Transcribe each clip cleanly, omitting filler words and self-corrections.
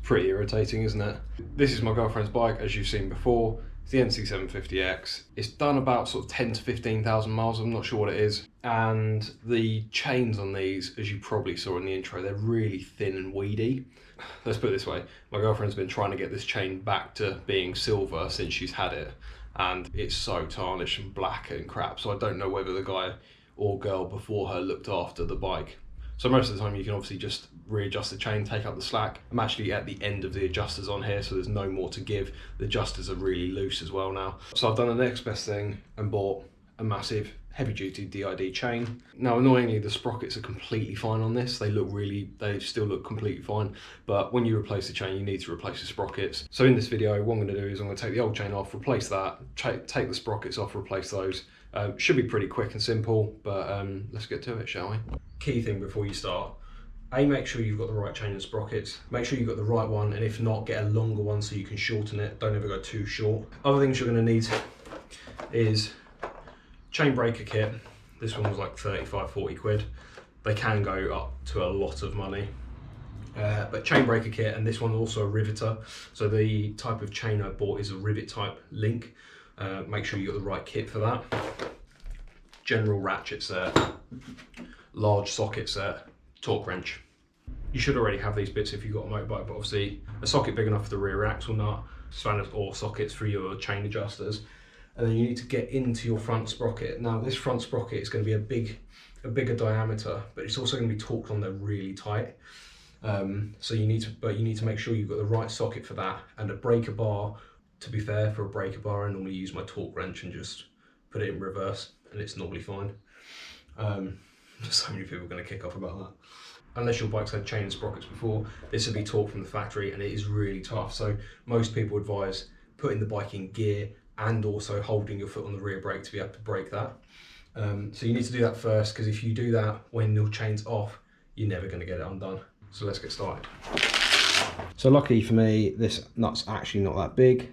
Pretty irritating, isn't it? This is my girlfriend's bike, as you've seen before. It's the NC750X. It's done about sort of 10 to 15,000 miles, I'm not sure what it is. And the chains on these, as you probably saw in the intro, they're really thin and weedy. Let's put it this way, my girlfriend's been trying to get this chain back to being silver since she's had it. And it's so tarnished and black and crap, so I don't know whether the guy or girl before her looked after the bike. So most of the time you can obviously just readjust the chain, take out the slack. I'm actually at the end of the adjusters on here, so there's no more to give. The adjusters are really loose as well now. So I've done the next best thing and bought a massive heavy-duty D.I.D chain. Now annoyingly, the sprockets are completely fine on this. They still look completely fine, but when you replace the chain, you need to replace the sprockets. So in this video, what I'm gonna do is I'm gonna take the old chain off, replace that, take the sprockets off, replace those. Should be pretty quick and simple, but let's get to it, shall we? Key thing before you start, make sure you've got the right chain and sprockets. Make sure you've got the right one, and if not, get a longer one so you can shorten it. Don't ever go too short. Other things you're gonna need is chain breaker kit. This one was like 35, 40 quid. They can go up to a lot of money. But chain breaker kit, and this one also a riveter. So the type of chain I bought is a rivet type link. Make sure you got the right kit for that. General ratchet set, large socket set, torque wrench. You should already have these bits if you've got a motorbike, but obviously a socket big enough for the rear axle nut, spanners or sockets for your chain adjusters. And then you need to get into your front sprocket. Now this front sprocket is going to be a bigger diameter, but it's also going to be torqued on there really tight. So you need to make sure you've got the right socket for that, and a breaker bar. To be fair, for a breaker bar, I normally use my torque wrench and just put it in reverse, and it's normally fine. So many people are going to kick off about that. Unless your bike's had chain and sprockets before, this will be torqued from the factory, and it is really tough. So most people advise putting the bike in gear and also holding your foot on the rear brake to be able to brake that. So you need to do that first, because if you do that when your chain's off, you're never going to get it undone. So let's get started. So luckily for me, this nut's actually not that big.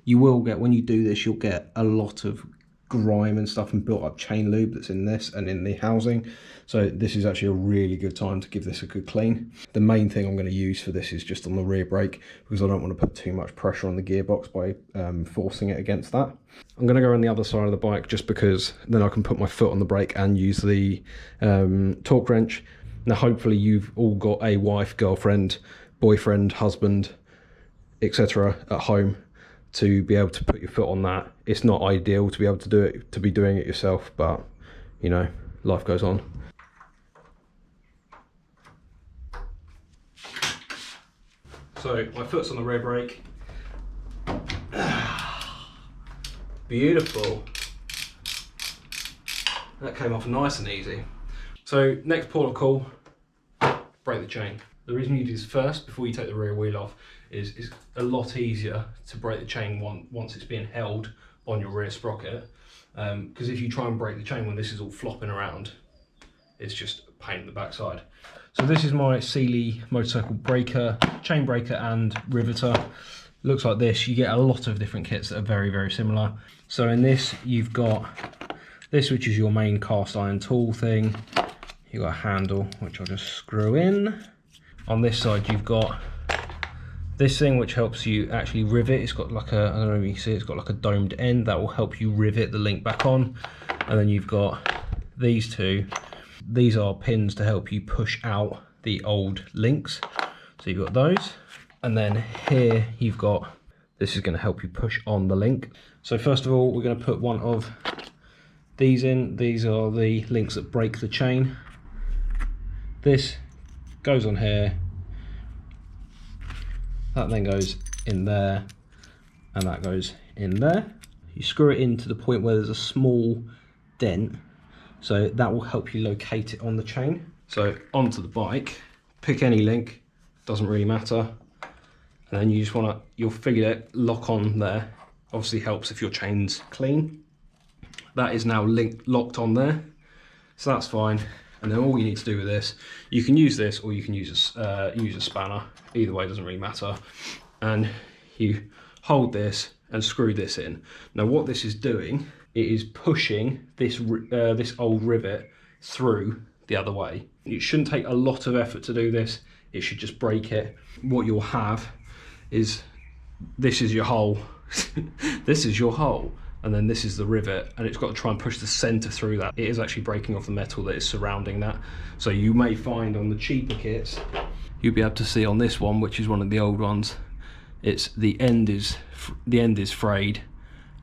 You will get, when you do this, you'll get a lot of grime and stuff and built up chain lube that's in this and in the housing. So this is actually a really good time to give this a good clean. The main thing I'm going to use for this is just on the rear brake, because I don't want to put too much pressure on the gearbox by forcing it against that. I'm going to go on the other side of the bike just because then I can put my foot on the brake and use the torque wrench. Now hopefully you've all got a wife, girlfriend, boyfriend, husband, etc. at home to be able to put your foot on that. It's not ideal to be able to do it, to be doing it yourself, but you know, life goes on. So my foot's on the rear brake. Beautiful. That came off nice and easy. So next port of call, break the chain. The reason you do this first before you take the rear wheel off is it's a lot easier to break the chain once it's being held on your rear sprocket. Because if you try and break the chain when this is all flopping around, it's just a pain in the backside. So this is my Sealy motorcycle breaker, chain breaker and riveter. Looks like this. You get a lot of different kits that are very, very similar. So in this, you've got this, which is your main cast iron tool thing. You've got a handle, which I'll just screw in. On this side, you've got this thing which helps you actually rivet. It's got like a, I don't know if you can see, it's got like a domed end that will help you rivet the link back on. And then you've got these two. These are pins to help you push out the old links. So you've got those. And then here you've got, this is going to help you push on the link. So first of all, we're going to put one of these in. These are the links that break the chain. This goes on here, that then goes in there, and that goes in there. You screw it in to the point where there's a small dent, so that will help you locate it on the chain. So onto the bike, pick any link, doesn't really matter, and then you just want to, you'll figure it, lock on there. Obviously helps if your chain's clean. That is now locked on there, so that's fine. And then all you need to do with this, you can use this or you can use a spanner. Either way, doesn't really matter. And you hold this and screw this in. Now what this is doing, it is pushing this old rivet through the other way. It shouldn't take a lot of effort to do this. it should just break it. What you'll have is, this is your hole, this is your hole, and then this is the rivet, and it's got to try and push the center through that. It is actually breaking off the metal that is surrounding that. So you may find on the cheaper kits, you'll be able to see on this one, which is one of the old ones, it's the end is frayed,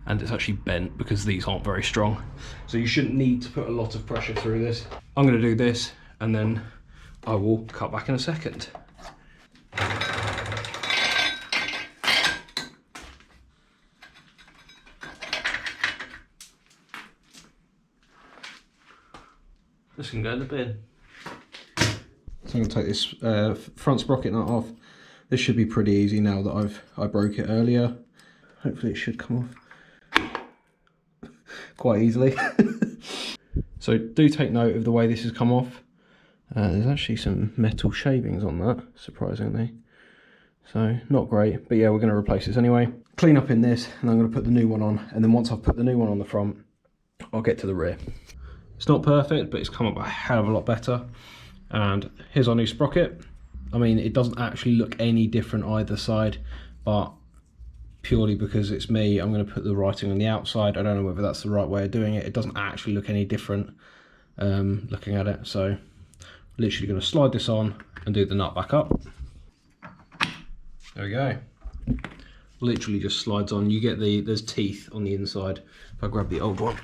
and it's actually bent because these aren't very strong. So you shouldn't need to put a lot of pressure through this. I'm going to do this, and then I will cut back in a second. This can go in the bin. So I'm going to take this front sprocket nut off. This should be pretty easy now that I broke it earlier. Hopefully it should come off quite easily. So do take note of the way this has come off. There's actually some metal shavings on that, surprisingly. So not great, but yeah, we're going to replace this anyway. Clean up in this, and I'm going to put the new one on. And then once I've put the new one on the front, I'll get to the rear. It's not perfect, but it's come up a hell of a lot better. And here's our new sprocket. I mean, it doesn't actually look any different either side, but purely because it's me, I'm going to put the writing on the outside. I don't know whether that's the right way of doing it. It doesn't actually look any different looking at it. So literally going to slide this on and do the nut back up. There we go. Literally just slides on. You get there's teeth on the inside. If I grab the old one,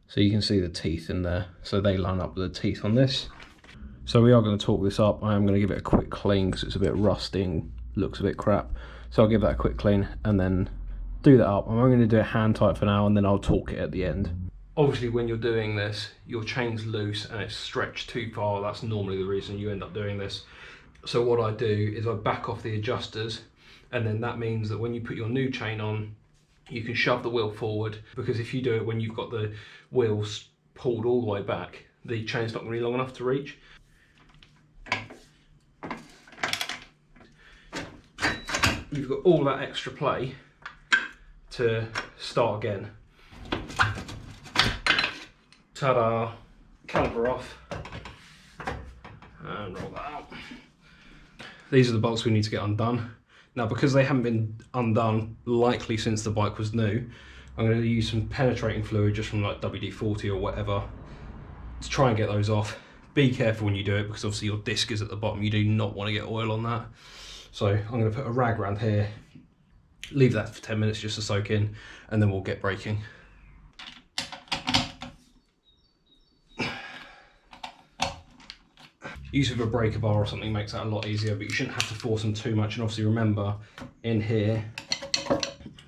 so you can see the teeth in there. So they line up with the teeth on this. So we are going to torque this up. I am going to give it a quick clean because it's a bit rusting, looks a bit crap. So I'll give that a quick clean and then do that up. I'm only going to do it hand tight for now, and then I'll torque it at the end. Obviously when you're doing this, your chain's loose and it's stretched too far. That's normally the reason you end up doing this. So what I do is I back off the adjusters, and then that means that when you put your new chain on, you can shove the wheel forward, because if you do it when you've got the wheels pulled all the way back, the chain's not going to be long enough to reach. You've got all that extra play to start again. Ta-da! Caliper off and roll that out. These are the bolts we need to get undone. Now, because they haven't been undone likely since the bike was new, I'm going to use some penetrating fluid just from like WD-40 or whatever to try and get those off. Be careful when you do it, because obviously your disc is at the bottom. You do not want to get oil on that. So I'm going to put a rag around here, leave that for 10 minutes just to soak in, and then we'll get braking. Use of a breaker bar or something makes that a lot easier, but you shouldn't have to force them too much. And obviously remember, in here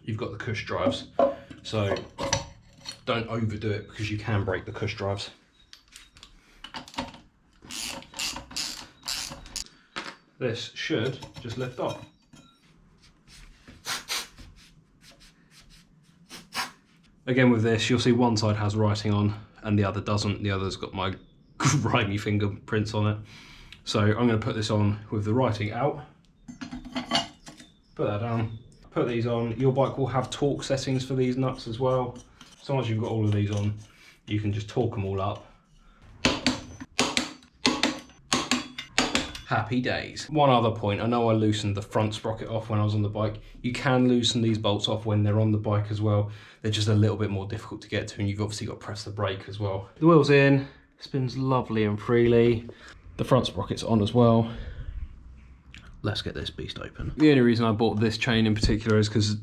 you've got the cush drives, so don't overdo it because you can break the cush drives. This should just lift off. Again with this, you'll see one side has writing on and the other doesn't. The other's got my grimy fingerprints on it. So I'm going to put this on with the writing out. Put that down. Put these on. Your bike will have torque settings for these nuts as well. So once you've got all of these on, you can just torque them all up. Happy days. One other point, I know I loosened the front sprocket off when I was on the bike. You can loosen these bolts off when they're on the bike as well. They're just a little bit more difficult to get to, and you've obviously got to press the brake as well. The wheel's in, spins lovely and freely. The front sprocket's on as well. Let's get this beast open. The only reason I bought this chain in particular is because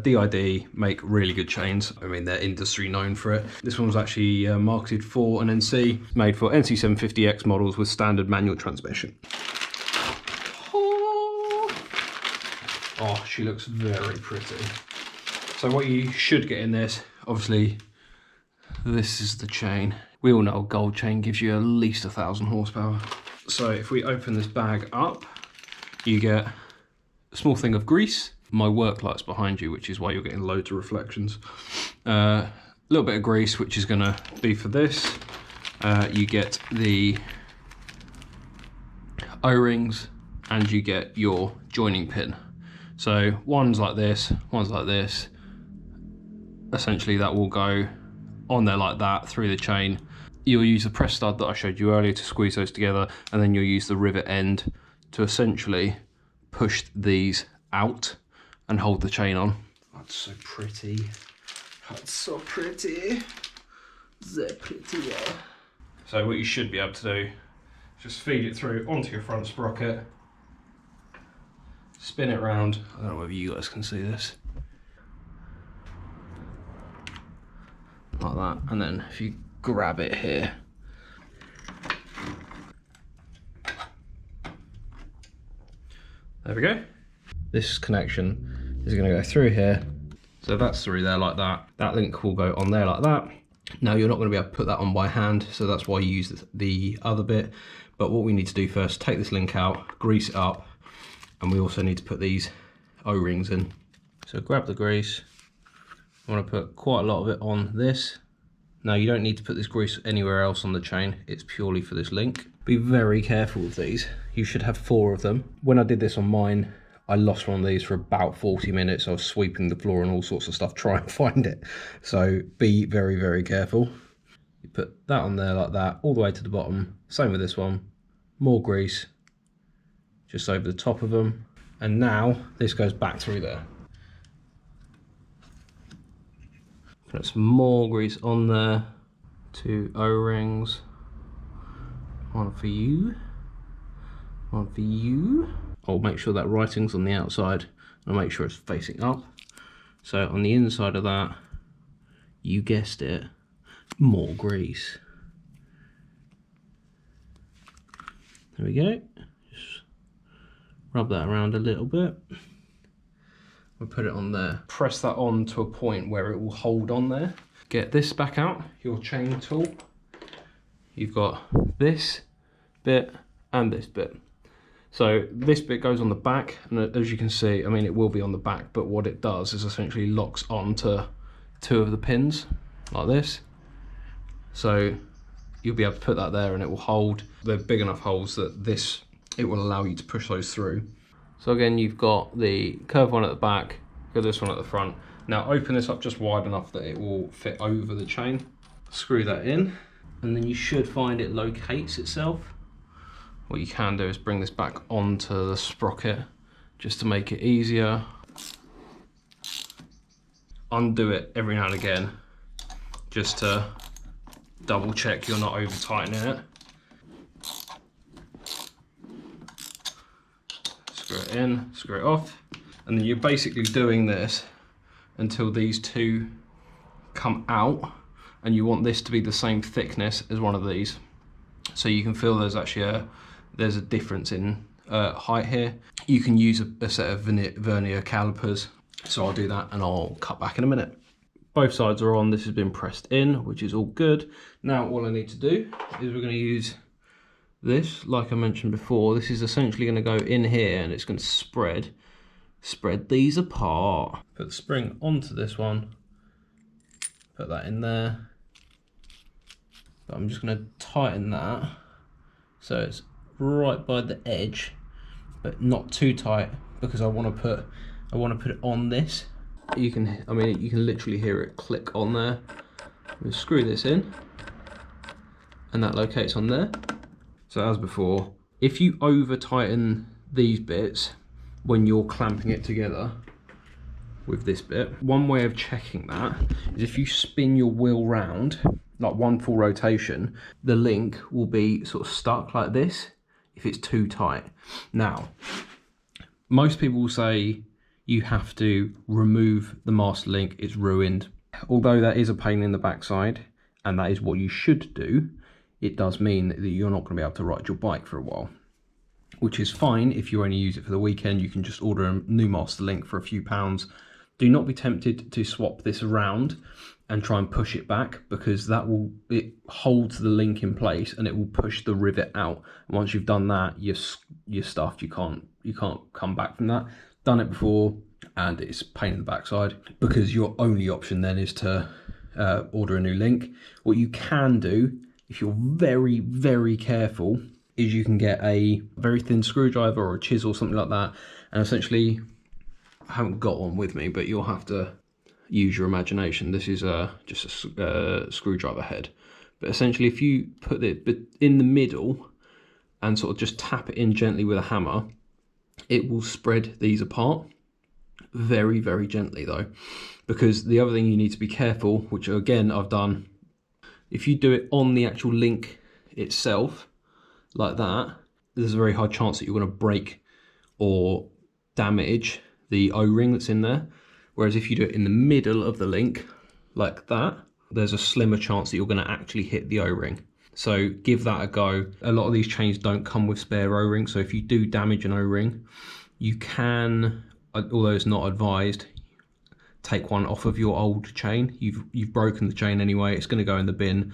D.I.D make really good chains. I mean, they're industry known for it. This one was actually marketed for an NC, made for NC750X models with standard manual transmission. Oh, she looks very pretty. So what you should get in this, obviously, this is the chain. We all know a gold chain gives you at least 1,000 horsepower. So if we open this bag up, you get a small thing of grease. My work light's behind you, which is why you're getting loads of reflections. A little bit of grease, which is gonna be for this. You get the O-rings, and you get your joining pin. So one's like this, one's like this. Essentially that will go on there like that through the chain. You'll use the press stud that I showed you earlier to squeeze those together, and then you'll use the rivet end to essentially push these out and hold the chain on. That's so pretty. That's so pretty. They're pretty, yeah. So what you should be able to do is just feed it through onto your front sprocket, spin it round. I don't know whether you guys can see this. Like that, and then if you grab it here, there we go. This connection is going to go through here. So that's through there like that. That link will go on there like that. Now you're not going to be able to put that on by hand, so that's why you use the other bit. But what we need to do first, take this link out, grease it up, and we also need to put these O-rings in. So grab the grease. I want to put quite a lot of it on this. Now you don't need to put this grease anywhere else on the chain, it's purely for this link. Be very careful with these. You should have 4 of them. When I did this on mine, I lost one of these for about 40 minutes. I was sweeping the floor and all sorts of stuff trying to find it. So be very, very careful. You put that on there like that, all the way to the bottom. Same with this one. More grease, just over the top of them. And now this goes back through there. Put some more grease on there. 2 O-rings. One for you. One for you. I'll make sure that writing's on the outside. I'll make sure it's facing up. So on the inside of that, you guessed it, more grease. There we go. Just rub that around a little bit. We'll put it on there. Press that on to a point where it will hold on there. Get this back out, your chain tool. You've got this bit and this bit. So this bit goes on the back, and as you can see, I mean, it will be on the back, but what it does is essentially locks onto 2 of the pins like this. So you'll be able to put that there and it will hold. They're big enough holes that it will allow you to push those through. So again, you've got the curved one at the back, got this one at the front. Now open this up just wide enough that it will fit over the chain. Screw that in, and then you should find it locates itself. What you can do is bring this back onto the sprocket just to make it easier. Undo it every now and again just to double check you're not over tightening it. Screw it in, screw it off, and then you're basically doing this until these 2 come out, and you want this to be the same thickness as one of these. So you can feel there's actually there's a difference in height here. You can use a set of vernier calipers. So I'll do that and I'll cut back in a minute. Both sides are on, this has been pressed in, which is all good. Now all I need to do is we're going to use this, like I mentioned before. This is essentially going to go in here and it's going to spread these apart. Put the spring onto this one, put that in there. But I'm just going to tighten that so it's right by the edge, but not too tight, because I want to put it on this. You can literally hear it click on there. We'll screw this in, and that locates on there. So as before, if you over tighten these bits when you're clamping it together with this bit, one way of checking that is if you spin your wheel round, like one full rotation, the link will be sort of stuck like this if it's too tight. Now, most people will say you have to remove the master link, it's ruined. Although that is a pain in the backside, and that is what you should do, it does mean that you're not going to be able to ride your bike for a while. Which is fine if you only use it for the weekend. You can just order a new master link for a few pounds. Do not be tempted to swap this around and try and push it back, because it holds the link in place and it will push the rivet out. And once you've done that, you're stuffed. You can't come back from that. Done it before, and it's a pain in the backside, because your only option then is to order a new link. What you can do, if you're very, very careful, is you can get a very thin screwdriver or a chisel, something like that, and essentially, I haven't got one with me, but you'll have to use your imagination. This is just a screwdriver head, but essentially if you put it in the middle and sort of just tap it in gently with a hammer, it will spread these apart. Very, very gently though, because the other thing you need to be careful, which again I've done, if you do it on the actual link itself like that, there's a very high chance that you're going to break or damage the O-ring that's in there. Whereas if you do it in the middle of the link like that, there's a slimmer chance that you're going to actually hit the O-ring. So give that a go. A lot of these chains don't come with spare O-rings, so if you do damage an O-ring, you can, although it's not advised, take one off of your old chain. You've broken the chain anyway, it's going to go in the bin.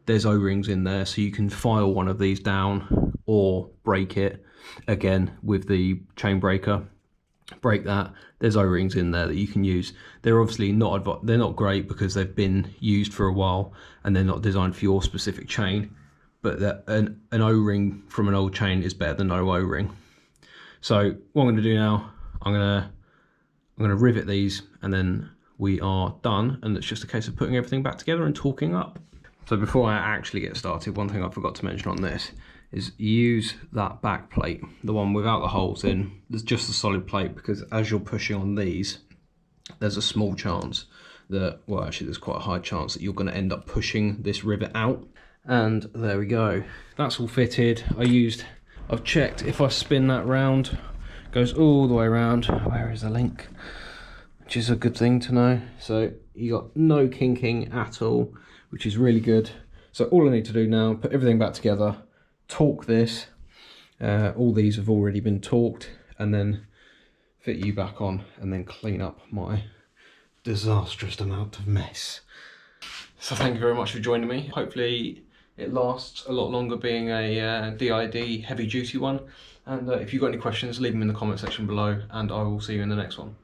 There's O-rings in there, so you can file one of these down or break it again with the chain breaker. Break that. There's O-rings in there that you can use. They're obviously they're not great because they've been used for a while and they're not designed for your specific chain, but an O-ring from an old chain is better than no O-ring. So what I'm going to do now, I'm going to rivet these and then we are done, and it's just a case of putting everything back together and torquing up. So before I actually get started, one thing I forgot to mention on this is use that back plate, the one without the holes in. There's just a solid plate, because as you're pushing on these, there's a small chance that, well actually there's quite a high chance that you're going to end up pushing this rivet out. And there we go, that's all fitted. I've checked, if I spin that round, it goes all the way around. Where is the link? Which is a good thing to know. So you got no kinking at all, which is really good. So all I need to do now, put everything back together, torque this, all these have already been torqued, and then fit you back on and then clean up my disastrous amount of mess. So thank you very much for joining me. Hopefully it lasts a lot longer, being a D.I.D heavy duty one. And if you've got any questions, leave them in the comment section below, and I will see you in the next one.